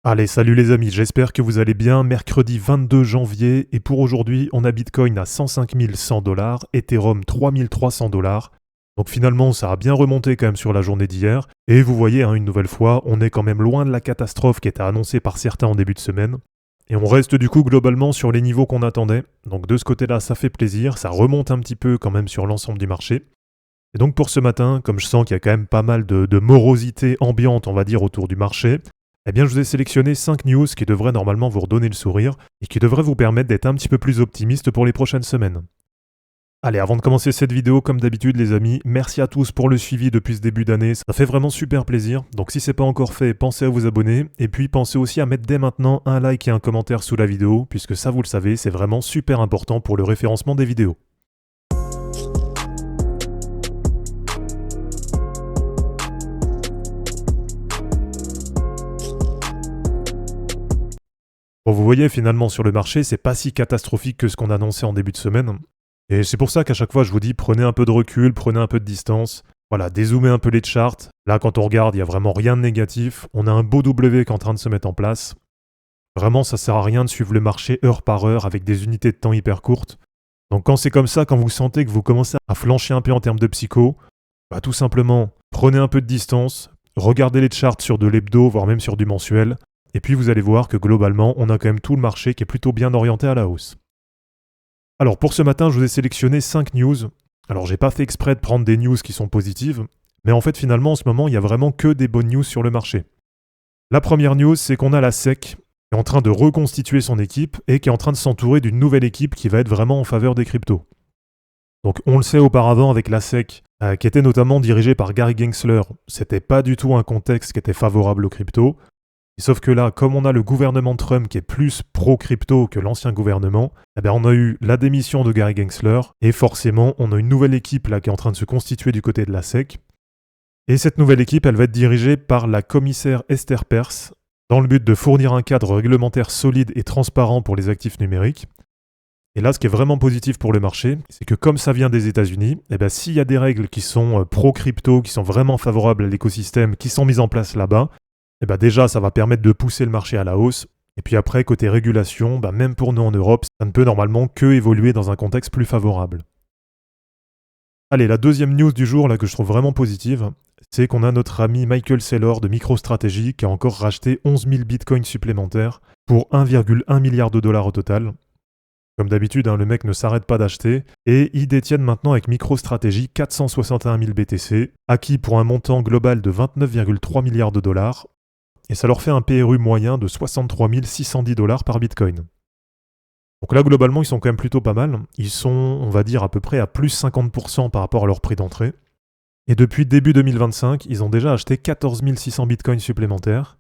Allez, salut les amis, j'espère que vous allez bien. Mercredi 22 janvier, et pour aujourd'hui, on a Bitcoin à 105 100 $, Ethereum 3300 $. Donc finalement, ça a bien remonté quand même sur la journée d'hier. Et vous voyez, une nouvelle fois, on est quand même loin de la catastrophe qui était annoncée par certains en début de semaine. Et on reste du coup globalement sur les niveaux qu'on attendait. Donc de ce côté-là, ça fait plaisir, ça remonte un petit peu quand même sur l'ensemble du marché. Et donc pour ce matin, comme je sens qu'il y a quand même pas mal de morosité ambiante, on va dire, autour du marché, eh bien, je vous ai sélectionné 5 news qui devraient normalement vous redonner le sourire et qui devraient vous permettre d'être un petit peu plus optimiste pour les prochaines semaines. Allez, avant de commencer cette vidéo, comme d'habitude les amis, merci à tous pour le suivi depuis ce début d'année, ça fait vraiment super plaisir. Donc si c'est pas encore fait, pensez à vous abonner et puis pensez aussi à mettre dès maintenant un like et un commentaire sous la vidéo, puisque ça vous le savez, c'est vraiment super important pour le référencement des vidéos. Bon, vous voyez, finalement, sur le marché, c'est pas si catastrophique que ce qu'on annonçait en début de semaine. Et c'est pour ça qu'à chaque fois, je vous dis, prenez un peu de recul, prenez un peu de distance. Voilà, dézoomez un peu les charts. Là, quand on regarde, il n'y a vraiment rien de négatif. On a un beau W qui est en train de se mettre en place. Vraiment, ça sert à rien de suivre le marché heure par heure avec des unités de temps hyper courtes. Donc quand c'est comme ça, quand vous sentez que vous commencez à flancher un peu en termes de psycho, bah tout simplement, prenez un peu de distance, regardez les charts sur de l'hebdo, voire même sur du mensuel. Et puis vous allez voir que globalement, on a quand même tout le marché qui est plutôt bien orienté à la hausse. Alors pour ce matin, je vous ai sélectionné 5 news. Alors j'ai pas fait exprès de prendre des news qui sont positives, mais en fait finalement en ce moment, il y a vraiment que des bonnes news sur le marché. La première news, c'est qu'on a la SEC qui est en train de reconstituer son équipe et qui est en train de s'entourer d'une nouvelle équipe qui va être vraiment en faveur des cryptos. Donc on le sait auparavant avec la SEC, qui était notamment dirigée par Gary Gensler, c'était pas du tout un contexte qui était favorable aux cryptos. Sauf que là, comme on a le gouvernement Trump qui est plus pro-crypto que l'ancien gouvernement, on a eu la démission de Gary Gensler, et forcément, on a une nouvelle équipe là qui est en train de se constituer du côté de la SEC. Et cette nouvelle équipe, elle va être dirigée par la commissaire Esther Perse, dans le but de fournir un cadre réglementaire solide et transparent pour les actifs numériques. Et là, ce qui est vraiment positif pour le marché, c'est que comme ça vient des États-Unis, s'il y a des règles qui sont pro-crypto, qui sont vraiment favorables à l'écosystème, qui sont mises en place là-bas, déjà, ça va permettre de pousser le marché à la hausse. Et puis après, côté régulation, même pour nous en Europe, ça ne peut normalement que évoluer dans un contexte plus favorable. Allez, la deuxième news du jour là, que je trouve vraiment positive, c'est qu'on a notre ami Michael Saylor de MicroStrategy qui a encore racheté 11 000 bitcoins supplémentaires pour 1,1 milliard de dollars au total. Comme d'habitude, le mec ne s'arrête pas d'acheter, et ils détiennent maintenant avec MicroStrategy 461 000 BTC, acquis pour un montant global de 29,3 milliards de dollars, et ça leur fait un PRU moyen de 63 610 $ par Bitcoin. Donc là, globalement, ils sont quand même plutôt pas mal. Ils sont, on va dire, à peu près à plus 50% par rapport à leur prix d'entrée. Et depuis début 2025, ils ont déjà acheté 14 600 Bitcoins supplémentaires.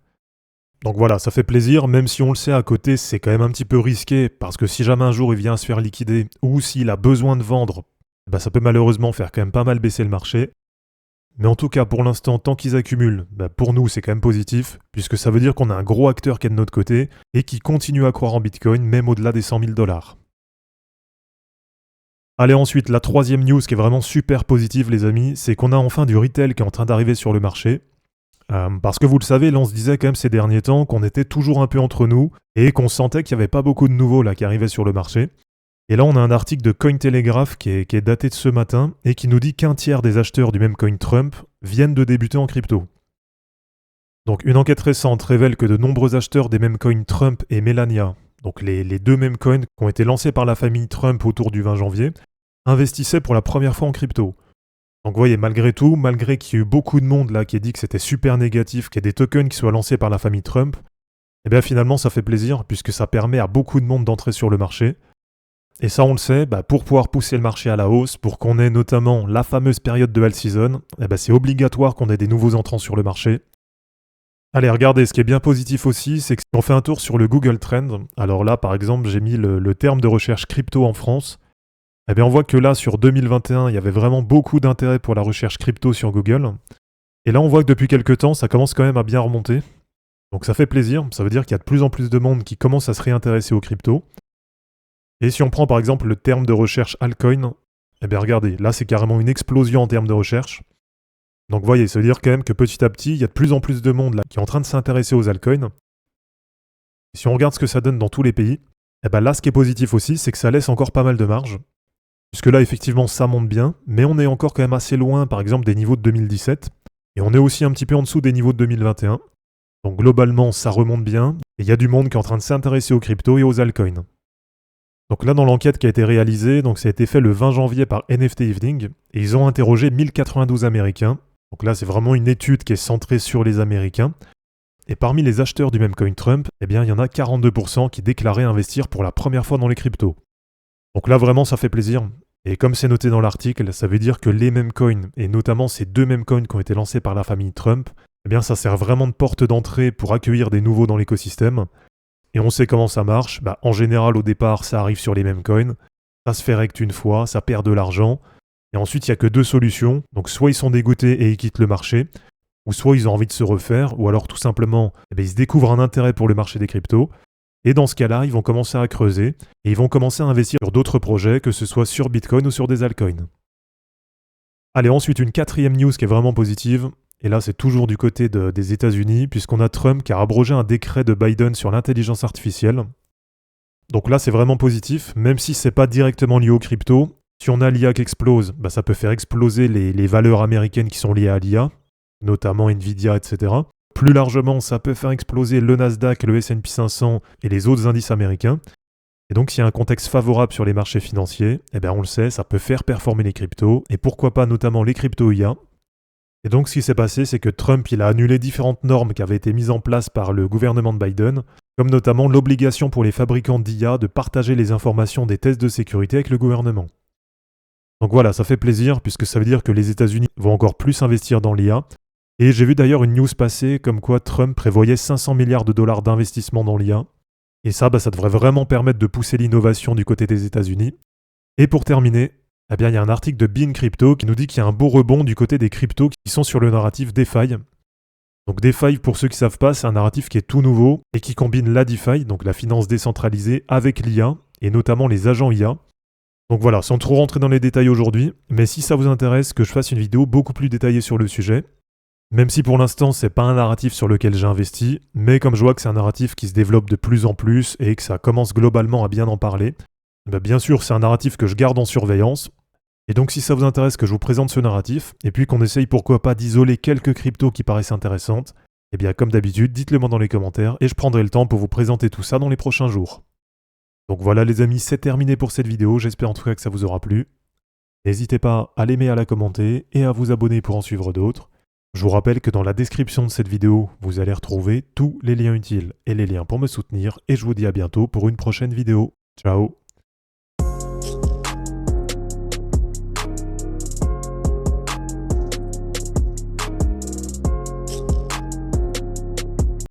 Donc voilà, ça fait plaisir, même si on le sait à côté, c'est quand même un petit peu risqué, parce que si jamais un jour il vient à se faire liquider, ou s'il a besoin de vendre, ça peut malheureusement faire quand même pas mal baisser le marché. Mais en tout cas, pour l'instant, tant qu'ils accumulent, pour nous, c'est quand même positif, puisque ça veut dire qu'on a un gros acteur qui est de notre côté et qui continue à croire en Bitcoin, même au-delà des 100 000 $. Allez, ensuite, la troisième news qui est vraiment super positive, les amis, c'est qu'on a enfin du retail qui est en train d'arriver sur le marché. Parce que vous le savez, là, on se disait quand même ces derniers temps qu'on était toujours un peu entre nous et qu'on sentait qu'il n'y avait pas beaucoup de nouveaux là qui arrivaient sur le marché. Et là, on a un article de Cointelegraph qui est daté de ce matin et qui nous dit qu'un tiers des acheteurs du même coin Trump viennent de débuter en crypto. Donc une enquête récente révèle que de nombreux acheteurs des mêmes coins Trump et Melania, donc les deux mêmes coins qui ont été lancés par la famille Trump autour du 20 janvier, investissaient pour la première fois en crypto. Donc vous voyez, malgré tout, malgré qu'il y ait eu beaucoup de monde là qui ait dit que c'était super négatif, qu'il y ait des tokens qui soient lancés par la famille Trump, finalement ça fait plaisir puisque ça permet à beaucoup de monde d'entrer sur le marché. Et ça, on le sait, pour pouvoir pousser le marché à la hausse, pour qu'on ait notamment la fameuse période de all season, c'est obligatoire qu'on ait des nouveaux entrants sur le marché. Allez, regardez, ce qui est bien positif aussi, c'est que si on fait un tour sur le Google Trend, alors là, par exemple, j'ai mis le terme de recherche crypto en France, on voit que là, sur 2021, il y avait vraiment beaucoup d'intérêt pour la recherche crypto sur Google. Et là, on voit que depuis quelques temps, ça commence quand même à bien remonter. Donc ça fait plaisir, ça veut dire qu'il y a de plus en plus de monde qui commence à se réintéresser aux cryptos. Et si on prend par exemple le terme de recherche altcoin, regardez, là c'est carrément une explosion en termes de recherche. Donc vous voyez, ça veut dire quand même que petit à petit, il y a de plus en plus de monde là qui est en train de s'intéresser aux altcoins. Si on regarde ce que ça donne dans tous les pays, et ben là, ce qui est positif aussi, c'est que ça laisse encore pas mal de marge. Puisque là, effectivement, ça monte bien, mais on est encore quand même assez loin, par exemple, des niveaux de 2017. Et on est aussi un petit peu en dessous des niveaux de 2021. Donc globalement, ça remonte bien. Et il y a du monde qui est en train de s'intéresser aux cryptos et aux altcoins. Donc là, dans l'enquête qui a été réalisée, donc ça a été fait le 20 janvier par NFT Evening, et ils ont interrogé 1092 Américains. Donc là, c'est vraiment une étude qui est centrée sur les Américains. Et parmi les acheteurs du même coin Trump, eh bien, il y en a 42% qui déclaraient investir pour la première fois dans les cryptos. Donc là, vraiment, ça fait plaisir. Et comme c'est noté dans l'article, ça veut dire que les mêmes coins, et notamment ces deux mêmes coins qui ont été lancés par la famille Trump, eh bien, ça sert vraiment de porte d'entrée pour accueillir des nouveaux dans l'écosystème. Et on sait comment ça marche. En général, au départ, ça arrive sur les mêmes coins. Ça se fait rect une fois, ça perd de l'argent. Et ensuite, il n'y a que deux solutions. Donc, soit ils sont dégoûtés et ils quittent le marché, ou soit ils ont envie de se refaire, ou alors tout simplement, ils se découvrent un intérêt pour le marché des cryptos. Et dans ce cas-là, ils vont commencer à creuser et ils vont commencer à investir sur d'autres projets, que ce soit sur Bitcoin ou sur des altcoins. Allez, ensuite, une quatrième news qui est vraiment positive. Et là, c'est toujours du côté des États-Unis, puisqu'on a Trump qui a abrogé un décret de Biden sur l'intelligence artificielle. Donc là, c'est vraiment positif, même si c'est pas directement lié aux cryptos. Si on a l'IA qui explose, ça peut faire exploser les valeurs américaines qui sont liées à l'IA, notamment Nvidia, etc. Plus largement, ça peut faire exploser le Nasdaq, le S&P 500 et les autres indices américains. Et donc, s'il y a un contexte favorable sur les marchés financiers, on le sait, ça peut faire performer les cryptos, et pourquoi pas notamment les cryptos IA. Et donc, ce qui s'est passé, c'est que Trump, il a annulé différentes normes qui avaient été mises en place par le gouvernement de Biden, comme notamment l'obligation pour les fabricants d'IA de partager les informations des tests de sécurité avec le gouvernement. Donc voilà, ça fait plaisir, puisque ça veut dire que les États-Unis vont encore plus investir dans l'IA. Et j'ai vu d'ailleurs une news passer comme quoi Trump prévoyait 500 milliards de dollars d'investissement dans l'IA. Et ça, ça devrait vraiment permettre de pousser l'innovation du côté des États-Unis. Et pour terminer, il y a un article de Bean Crypto qui nous dit qu'il y a un beau rebond du côté des cryptos qui sont sur le narratif DeFi. Donc DeFi, pour ceux qui ne savent pas, c'est un narratif qui est tout nouveau et qui combine la DeFi, donc la finance décentralisée, avec l'IA, et notamment les agents IA. Donc voilà, sans trop rentrer dans les détails aujourd'hui, mais si ça vous intéresse que je fasse une vidéo beaucoup plus détaillée sur le sujet, même si pour l'instant c'est pas un narratif sur lequel j'ai investi, mais comme je vois que c'est un narratif qui se développe de plus en plus et que ça commence globalement à bien en parler, bien sûr c'est un narratif que je garde en surveillance. Et donc si ça vous intéresse que je vous présente ce narratif, et puis qu'on essaye pourquoi pas d'isoler quelques cryptos qui paraissent intéressantes, comme d'habitude, dites-le moi dans les commentaires et je prendrai le temps pour vous présenter tout ça dans les prochains jours. Donc voilà les amis, c'est terminé pour cette vidéo, j'espère en tout cas que ça vous aura plu. N'hésitez pas à l'aimer, à la commenter et à vous abonner pour en suivre d'autres. Je vous rappelle que dans la description de cette vidéo, vous allez retrouver tous les liens utiles et les liens pour me soutenir, et je vous dis à bientôt pour une prochaine vidéo. Ciao!